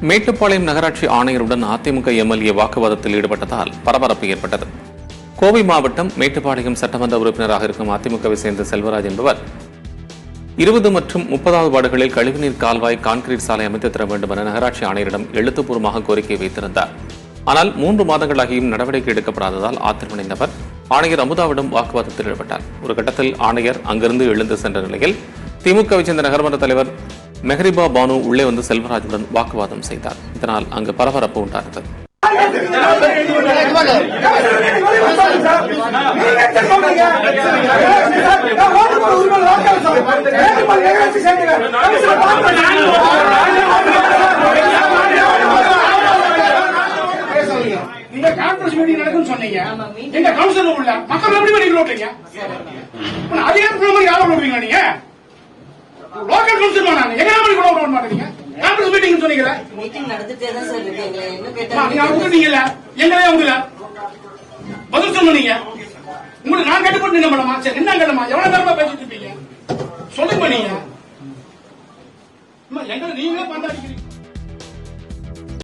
மேட்டுப்பாளையம் நகராட்சி ஆணையருடன் அதிமுக எம்எல்ஏ வாக்குவாதத்தில் ஈடுபட்டதால் பரபரப்பு ஏற்பட்டது. கோவை மாவட்டம் மேட்டுப்பாளையம் சட்டமன்ற உறுப்பினராக இருக்கும் அதிமுகவை சேர்ந்த செல்வராஜ் என்பவர் 20 மற்றும் 30வது வார்டுகளில் கழிவுநீர் கால்வாய், கான்கிரீட் சாலை அமைத்து தர வேண்டும் என நகராட்சி ஆணையரிடம் எழுத்துப்பூர்வமாக கோரிக்கை வைத்திருந்தார். ஆனால் 3 மாதங்களாகியும் நடவடிக்கை எடுக்கப்படாததால் ஆத்திரமடைந்தவர் ஆணையர் அமுதாவிடம் வாக்குவாதத்தில் ஈடுபட்டார். ஒரு கட்டத்தில் ஆணையர் அங்கிருந்து எழுந்து சென்ற நிலையில் திமுகவை சேர்ந்த நகர்மன்ற தலைவர் மெஹரிபா பானு உள்ளே வந்து செல்வராஜுடன் வாக்குவாதம் செய்தார். இதனால் அங்கு பரபரப்பு உண்டானது. நீங்க கான்ஃபரன்ஸ் மீட்டிங் நடக்குன்னு சொன்னீங்க. எங்க கவுன்சிலர் உள்ள மக்கள் எப்படி பண்ணி ஓட்டுறீங்க? அதே மாதிரி யாரும் ஓடுவீங்க? நீங்க லோக்கல் கவுன்சிலர் நாங்க எங்க மாதிரி கூட ஓட மாட்டீங்க. கான்ஃபரன்ஸ் மீட்டிங் சொன்னீங்கல, மீட்டிங் நடந்துட்டே தான் சார் இருக்கு. எங்களை என்ன கேட்டா நீங்க உங்கல எங்களே உங்கல பதில் சொன்னீங்க. உங்களுக்கு நான் கட்டுப்பட்டு என்ன பண்ணமா? சரி என்ன கேட்டமா? எவ்வளவு நேரமா பேசிட்டு இருப்பீங்க? சொல்லுங்க. நீங்க எங்களை நீங்களே பந்தாடிக்கிறீங்க.